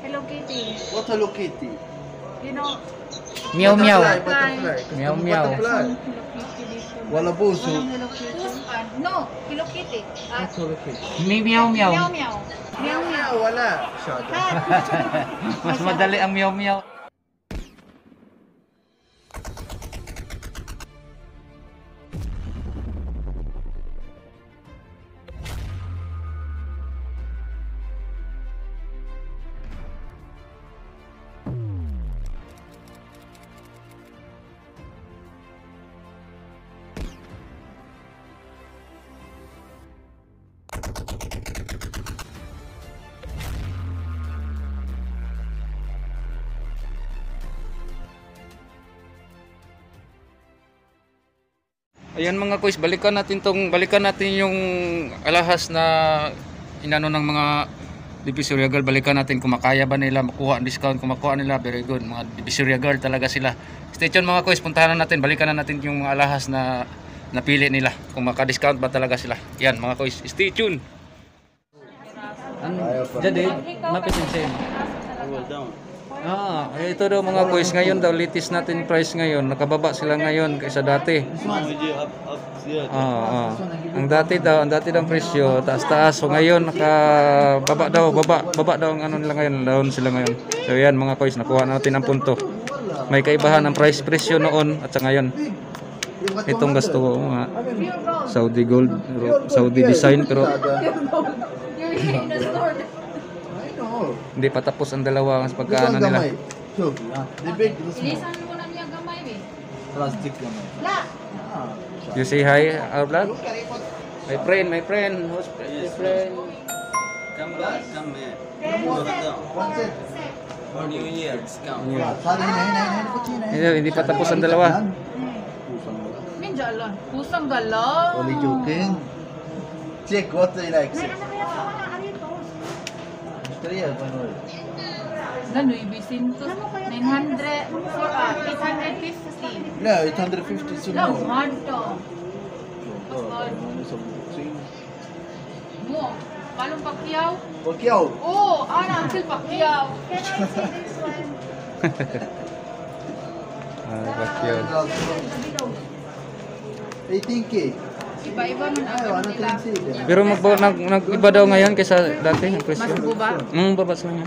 Hello Kitty. What Hello Kitty? You know, Meow meow. Butterfly. Meow, Gusto mo meow. butterfly? Hello Kitty dito. Wala puso. Walang Hello Kitty. No, Hello Kitty. What's Hello Kitty? May meow meow. Meow meow. Meow meow. Wala. Shut up. Mas madali ang meow meow. Ayan mga kuys, balikan natin yung alahas na inano ng mga Divisoria Girl. Balikan natin kung makaya ba nila makuha ang discount. Kung makuha nila, very good. Mga Divisoria Girl talaga sila. Stay tuned mga kuys, puntahan natin, balikan natin yung mga alahas na napili nila. Kung maka-discount ba talaga sila. Yan mga kuys, stay tuned. Jadi, mapitin siya. Ito daw mga kuys, ngayon daw latest natin price ngayon, nakababa sila ngayon kaysa dati. Ang dati daw ang presyo taas-taas. So ngayon nakababa daw, baba daw ang ano nila ngayon, down sila ngayon. So yan mga kuys, nakuha natin ang punto. May kaibahan ang price presyo noon at sa ngayon. Itong gusto ko mga Saudi gold, Saudi design pero hindi pa tapos ang dalawa sa pagkaano nila. Ilisan mo na niya gamay eh. Plastic gamay. La. You say hi, our vlog? My friend. Who's my friend? Come back, come here. What's it? For New Year, discount. Hindi pa tapos ang dalawa. Ninja lang. Pusang galon. Only joking. Check what they like. Gano'y bisintos. 900 for 850. No, 850 is Lang, more. hard to. Mo, palong pakyaw? Pacquiao. Oh, Uncle Pacquiao. Pacquiao. 18K. Iba-iba man ang Ay, ano ano nila. Pero nag-iba daw ngayon kaysa dati ang Mas presyo. buba? Baba sa kanya.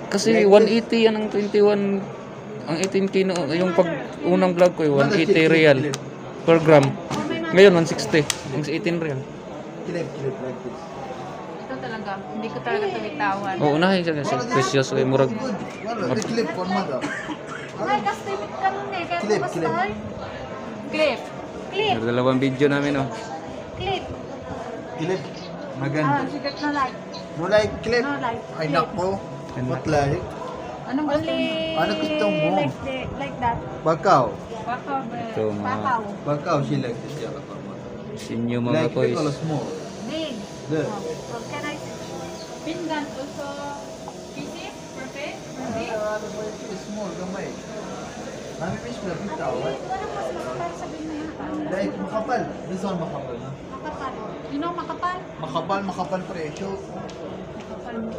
Kasi 180 yan ang 21, ang 18 kilo, yung pag unang vlog ko 180 real per gram. Ngayon 160, ang 18 real. Clip like this. Ito talaga, hindi ko talaga ito bitawan. Oo, unahin siya kasi precious kay murag. Wala, the clip for mother. Ay, kasi limit ka nun eh. Kaya Clip, bukas clip. tayo. Clip. Clip. Dalawang video namin oh. Clip. Clip. Maganda. Sigat na like. No like clip. No like. Ay nako. What like? Anong gusto mo? Ano gusto mo? Like that. Bakaw. Bakaw. Ito mga Bakaw. Bakaw she like this yata for mother. sinyo mga Like big boys. or small? Big. There. What can I? Pinggan also. Pieces? Perfect? Perfect? Small gamay. Nami fish pala bitaw. Walang mas makapal sabihin mo yan. Like makapal. This one makapal na. Makapal. You know makapal? Makapal presyo. Makapal mo.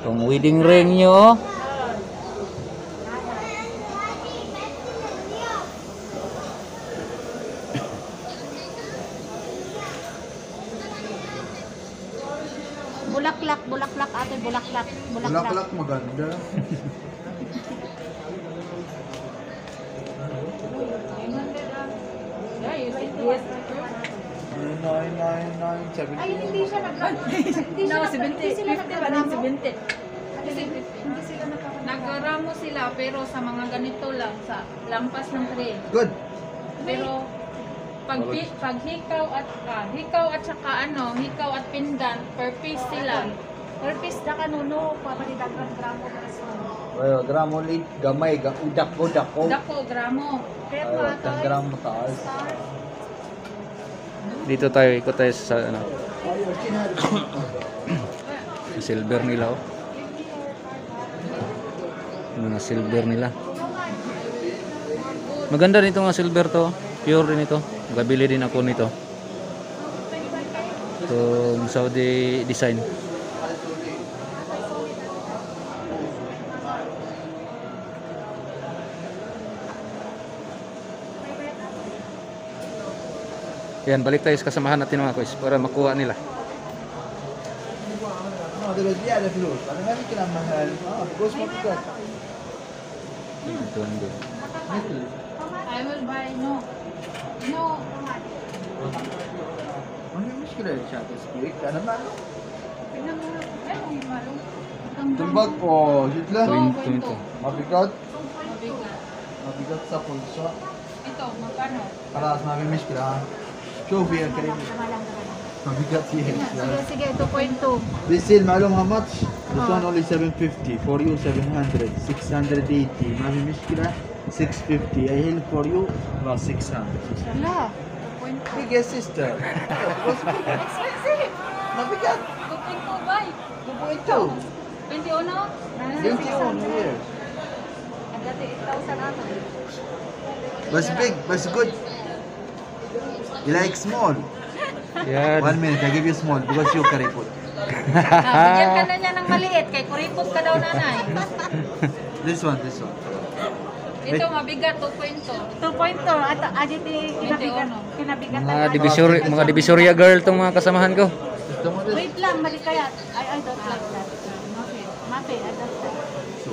Itong wedding ring nyo. Bulaklak ate, bulaklak. Bulaklak maganda. Ay, hindi siya hindi sila 50 pa din 70. Hindi sila nagramo sila pero sa mga ganito lang sa lampas ng tray. Good. Pero pag hikaw at saka hikaw at pindan per piece sila. Per piece na kanuno papalidagan gramo peso. Well, gramo lit gamay udak ko. Dako gramo. Pero Ay, ato gramo taas. Dito tayo, ikot tayo sa ano, sa silver nila oh. Mga silver nila. Maganda nito nga silver to. Pure din ito. Gabili din ako nito. Itong Saudi design. Yan, balik tayo sa kasamahan natin mga kuys para makuha nila. No, ده زيادة فلوس أنا ما في كلام محل بس ما بقدر Ito, ando. I will buy, no. No. ما في مشكلة يا شاب سبيك أنا ما Tingnan mo na. Ay, kung malo. تنبق أو جد له Ito. ما بقدر Mabigat. ما بقدر سافر شو Ito, magkano? خلاص ما في مشكلة ها شوفي يا كريم ما بقدر فيها Sige, 2.2. This is معلوم how much? This one only 750 for you 700 680 ما في مشكلة 650 I help for you plus 600 Wala. Big sister ما بقدر 2.2, buy. 2.2 21? 21 years Dati 8,000 ato. بس big بس good You like small? Yan. 1 minute I give you small because you carry food Bigyan ka na niya ng maliit. Kay kuripot ka daw nanay. This one Ito, mabigat. 2.2. 2.2 at aditi kinabigat Mga divisoria girl tong mga kasamahan ko. Gusto mo this? wait lang malikayat I don't like that okay mape I don't like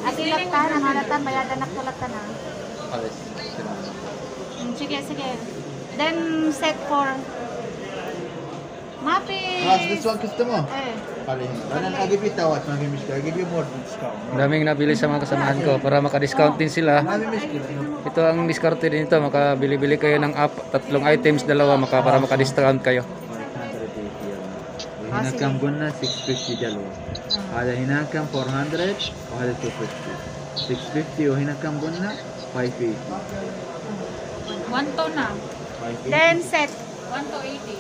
at ilatan ang halatan bayadan naksulatan na sige then set for mape Class, this one gusto mo? eh Kalihin. I give you tawad, ما في مشكلة I give you more discount Ang daming nabili sa mga kasamahan ko para maka-discount din sila. ما في مشكلة Ito ang diskarte din ito, makabili-bili kayo ng tatlong items, dalawa para maka-discount kayo. وهنا كم قلنا 650 دلو هذا هنا كم 400 وهذا 250 650 وهنا كم قلنا 580 1 to na. 580 then set 1 to 80.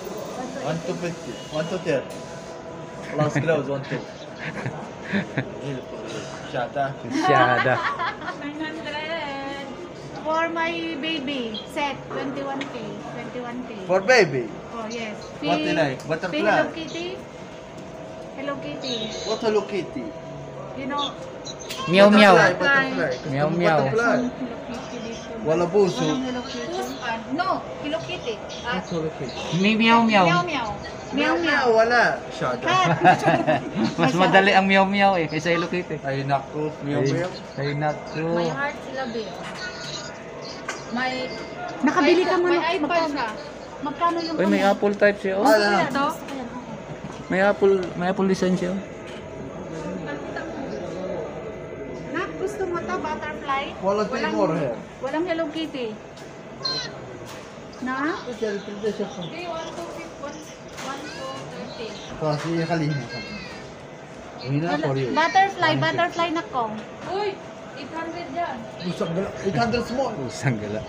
1 to 50 1 to 10 خلاص كلوز 1 to شاتا Masyada. 900. for my baby set 21k for baby oh yes What do you like? Butterfly? Hello Kitty what Hello Kitty you know Meow meow. butterfly Meow, meow. butterfly ولا بوسو Hello Kitty No, Hello Kitty. What's Hello Kitty May meow Meow meow. meow. meow meow ولا شاتا Mas madali ang meow meow kaysa Hello Kitty. ay naku meow meow Ay naku. My heart sila Bill. My nakabili ka man May iPad siya. magkano yung Uy, may Apple type siya. Oh. Wala. Ito. May Apple design siya. Oh. Nak, gusto mo to butterfly? ولا تيمور هير Walang Hello Kitty. Na? Okay, 1 to 30. خلاص هي خليه هنا وهنا for you Butterfly na ko. Uy, 800 yan. Busag gala 800 small Pusang gala.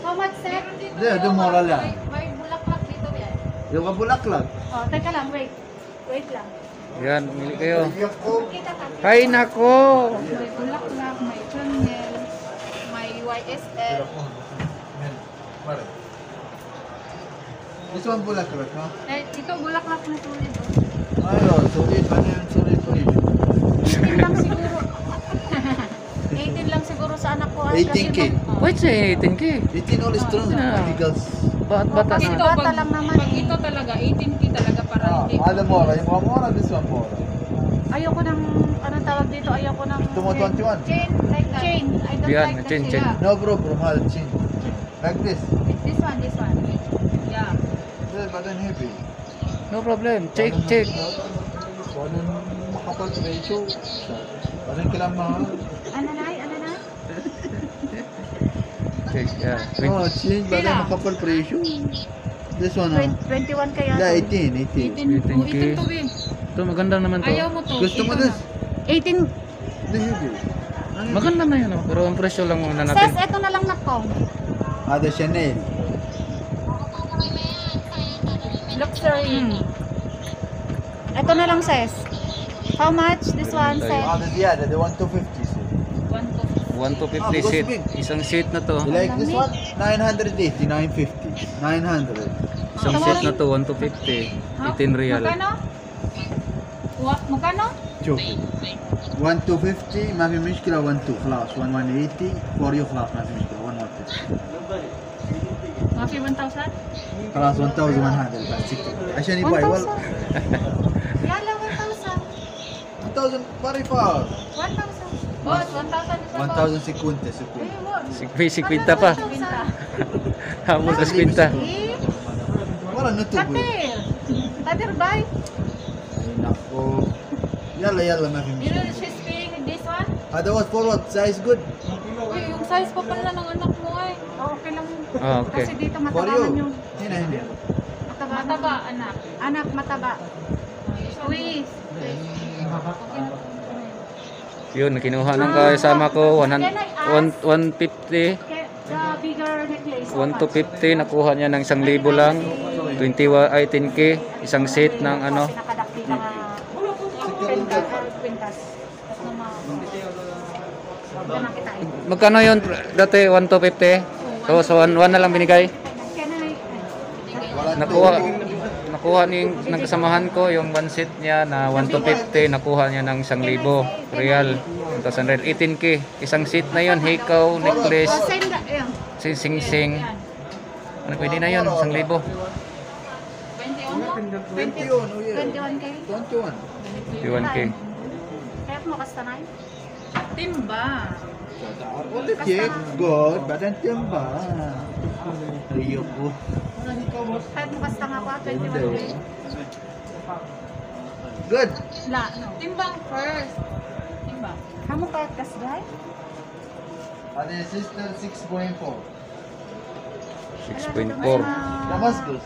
How much set? Meron dito. Hindi, dumura lang. May bulaklak dito yan. yung kabulaklak Oh, teka lang, wait. Wait lang. Yan, mili kayo. Kita ka. Ay nako. May bulaklak, may Chanel, may YSL. This one bulaklak ha Ito bulaklak na tulid. ayun sulit ano yung sulit 18 lang siguro. 18 lang siguro sa anak ko. 18K Wait, say 18K. 18 all strong Yeah. because Bata Kasi na. bata lang naman Pag eh. ito talaga, 18K talaga para hindi. هذا مورا يبغى مورا this one مورا Ayoko ng, anong tawag dito? Ayoko ng... gusto mo 21 Chain, like that. Chain. I don't Yan, like that chain, chain. chain. no problem هذا chin like this This one. Yeah. this بعدين heavy No problem. Check. بعدين makapal presyo بعدين كلام mahal Ano na? Check. Yeah. oh chin بعدين makapal presyo this one 21 kaya لا to. 18 18K. 18 to be. Ito maganda naman to. Ayaw mo to. gusto mo ito this 18. this heavy Maganda na yun. Oh. Pero ang presyo lang muna Ses, natin. eto na lang na ko. هذا شانيل Luxury. Eto na lang, Ses. How much? This one, Ses. هذا زيادة ده 1 to 50 1 to 1 to 50 seat. Isang seat na to. You like this one? 980, 950, 900. Isang set na to 1,250. 18 real. Magkano? Magkano? شوفوا 1250 ما في مشكلة 12 خلاص 1180 for you خلاص ما في مشكلة 1150 Mga 1,000? خلاص 1100 بس عشان يبغى والله Yala, 1,000. 1000 very far 1,000. Boss, 1,000 isa po. 1000 sekunde Si Quinta pa. Hamon sa Quinta. والله نتوب Katir. Katir, bye. نقو يلا يلا ما في You know, مشكلة she's paying this one? هذا what for what size good Uy, yung size pa pala ng anak mo ay. Oh, okay lang. Ah, okay. Kasi dito for matabangan you yung هنا هنا mataba. Mataba, anak. Anak, mataba. Squeeze. Yun, kinuha ng kasama ko 150. The bigger necklace. 1,250 nakuha niya ng 1,000 lang. 10K, isang set ng ano. Pinakadakti ka nga. Quintas. Tapos naman. Yan ang kitain. Magkano yun dati 1,250? So 1 na lang binigay. Kaya na Nakuha ni ng kasamahan ko yung one set niya na 1,250, nakuha niya ng 1,000 real. 1,000 18K. Isang set na yun, hikaw, necklace, Oh, send that. Ayan. sing-sing. Ano pwede na yun, 1,000. 21 mo? 21 oh yeah 21K. 21 21K. Kaya mo kastanay? Timba. والله كيك جود بعدين تنبع ريقو Kaya mo kastang ako, 21K. good La, no. Timbang first. Timbang. Kamu kaya kasday? هذه sister 6.4 6.4. Damascus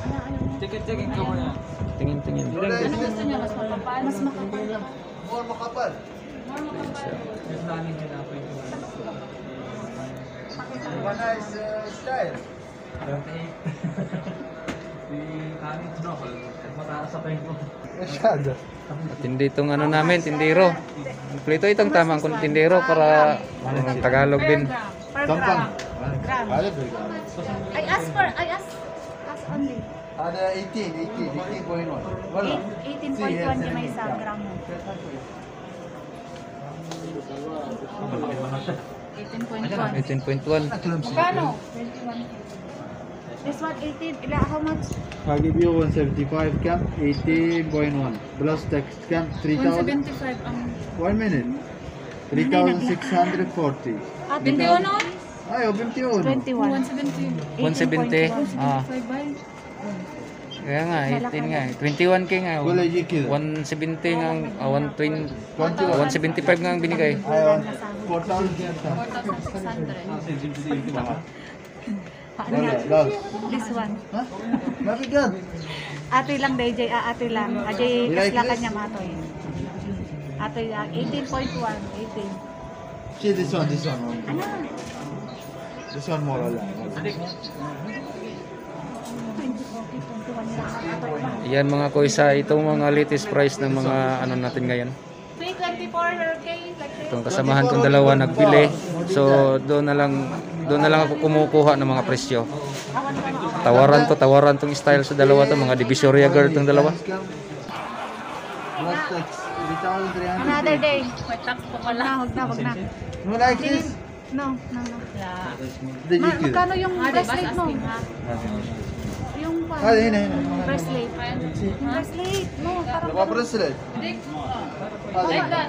Ticket ka mo yan. Tingin. Ano gusto niya? Mas mapapal? Mas makapal. more makapal More makapal. One nice style masyado Tindi itong ano namin, tindero. Kompleto itong tamang kung tindero para Tagalog din. Per Tampang gram. هذا بالجرام I ask only. هذا 18.1 والله 18.1 yung may isang gram mo. 18.1. 18.1. Magkano? 21. This one 18. Ila, how much? I'll give you 175 كم 18.1 plus tax كم 3000 175 ang... 1 minute 3640 Ah, 21 no? ايوه 21 21. 170. 175. Ah, kaya nga, 18 nga. 21K nga. ولا يجي كذا 170 nga, 120, 21 175 nga ang binigay. ايوه 4000 4,600. Ano yan? لا This one. ها ما في قد Ate lang, DJ. Ate lang. Ajay, You like kasla this? kanya matoy. Ate, 18.1. 18. see this one Ano? this one more ولا 21 lang. Yan mga kuisa, itong mga latest price ng mga ano natin ngayon. 324K. Like this. Itong kasamahan kong dalawa nagbili. So doon na lang ako kumukuha ng mga presyo. Tawaran tong style sa dalawa to, mga Divisoria girl tong dalawa. plus tax 3300 Another day. May tax pa pala. Wag na. no like this No. Yeah. ده يجي كذا Magkano yung Ah, diba? bracelet mo? Asking, ha? Yung هذا هنا bracelet. Yung bracelet. No, parang تبغى بريسلت Like هذا that.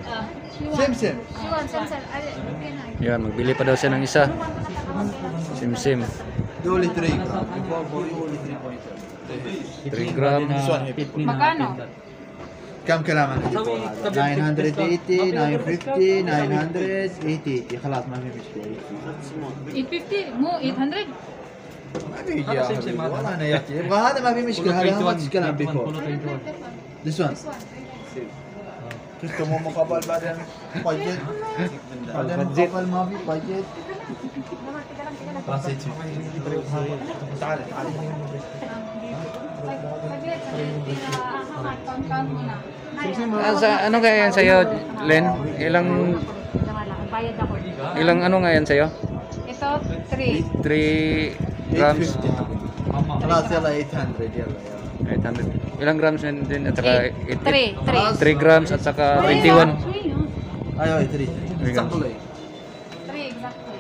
Ah. سمسم Siwan, sensor. Ay, okay na. Yan, magbili pa daw siya ng isa. Sim. دولي 3 3 gram. Magkano? كم كلام انا جبته هذا 980 950 900 880 خلاص ما في مشكله 850 mo 800. ما بيجي يا حبيبي والله انا ياتي يبغى هذا ما في مشكله هذا ما في كلام بيفور this one كنت مو مقابل بعدين بجت بعدين مقابل ما في بجت تعال Count mo na. Ano kaya yan sa'yo, Len? Ilang Bayad ako. ano nga yan sa'yo? Ito 3. 3 grams. خلاص يلا 800 يلا 800. Ilang grams din at saka 3. 3 grams at saka 21. ايوه 3 استقبل 3 exactly.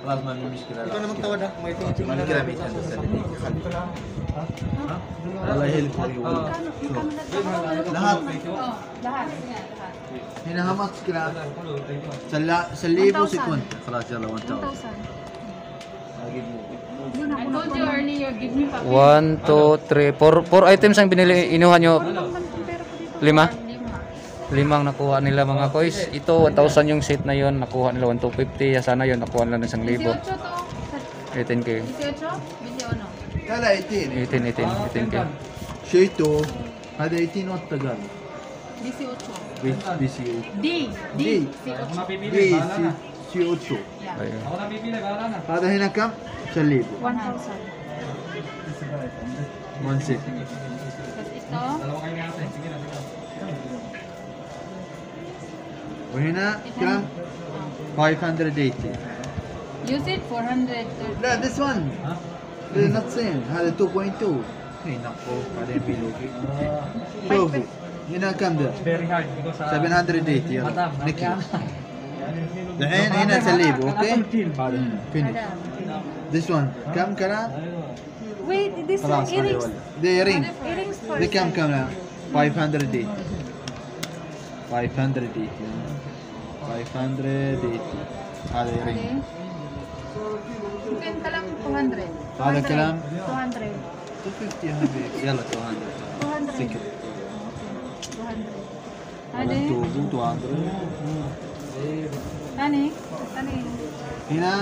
خلاص ما في مشكله Ikaw naman tawad ha. May ito. ما نقرا 800 سنة الله يهلك lahat Oh, lahat. هنا ما مشكلة سليبو سكون خلاص يلا 1000 I told you earlier, give me pa. 1, 2, 3, 4 items ang binili, inuha nyo. 5? 5 nakuha nila mga kois. Ito 1,000 yung set na yon, nakuha nila 1,250. Sana yon nakuha nila ng 1,000. 18 to. 18k. 18? 21. لا لا 18 18k. شيتو هذا 18 وات قال 18. بي سي او D. دي Ako na pipili. بي Bahala na. سي او شو Ayun. Ako na pipili. Bahala na. هذا هنا كم؟ سليبو 1,000. 1 set Tapos ito. Dalawa kayo natin. Sige na. وهنا كم؟ 580 Use it 400. لا this one this is not same هذا 2.2 هنا نقو بعدين بيلوكي شوفوا هنا كم ده؟ Very hard. Because 780 يلا Madam, نكي الحين هنا سليبو اوكي؟ هذا هنا finish this one كم كلام؟ Wait, this خلاص هذا earrings. ولا ده earring Earrings for ده كم كم 580 580 580 هذا earring Mungkin ka lang 200. هذا كلام 200. 250 يا حبيبي يلا 200 200. سكر 200. هذا 200 Nani? Nani? هنا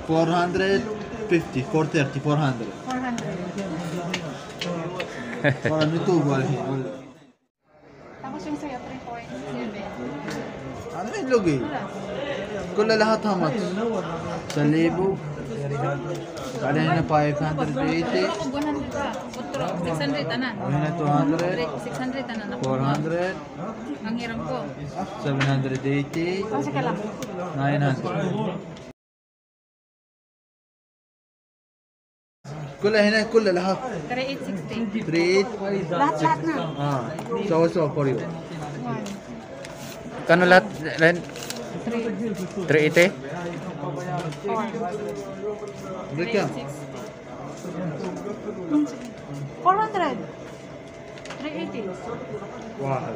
450 430 400 400. 400 توقوا الحين ولا Tapos yung sa'yo 3.7. هذا مين لقي كلها لها طمط سليبو بعدين هنا 580 100 pa. Utro. 600 ana. وهنا 200 600 ana. 400 Ang hiram ko. 780 Kasi ka lang. 900 كلها هنا كلها لها 3860. تريد Lahat na. سوا فور يو Kano lahat? 380? بكم 400. 380. واحد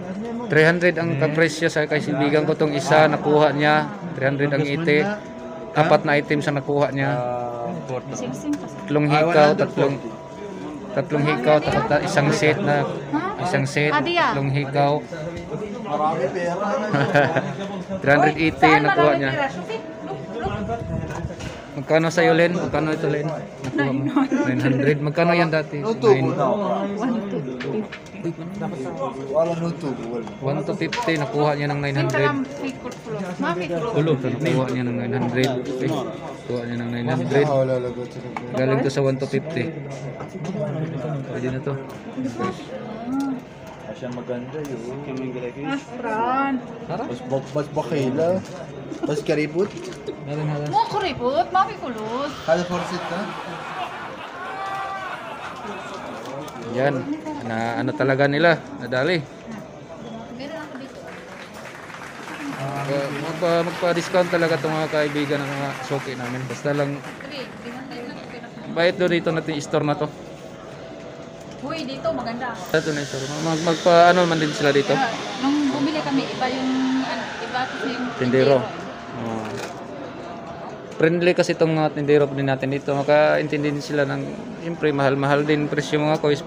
300 ang kapresyo sa kaibigan ko tong isa, nakuha niya 300 ang ite. 4 na items ang nakuha niya. Sing-sing kasi. 3 hikaw, tatlong hikaw, tapos isang set na isang set, Hadiah. 3 hikaw. مرامي بيرا 380 nakuha niya. Magkano sa iyo, Len? Magkano ito, Len? Nakuha mo. 900. Magkano yan dati? نوتوبو 1, 2, 3. والله نوتوبو ولا 1 to 50, nakuha niya ng 900. Ikot full. Mami ko. Ulo, nakuha niya ng 900. Okay. Nakuha niya ng 900. ولا لا قلت لك Galing to sa 1 to 50. Pwede na to. عشان مقندة Fran. بس بخيلة بس كريبوت Mo ko ripot. Mami kulot. هذا فور ستة Yan. Na ano talaga nila. Nadali. Meron ako dito. Magpa-discount talaga itong mga kaibigan ng mga suki namin. Basta lang 3. bayad doon dito natin store na to. Uy, dito maganda. Ito na store. Magpa-ano man din sila dito. Nung bumili kami, iba yung iba kasi yung Tindero. Oh. Friendly kasi itong mga tindero din natin dito. Makaintindi din sila ng siyempre mahal-mahal din presyo mga kois.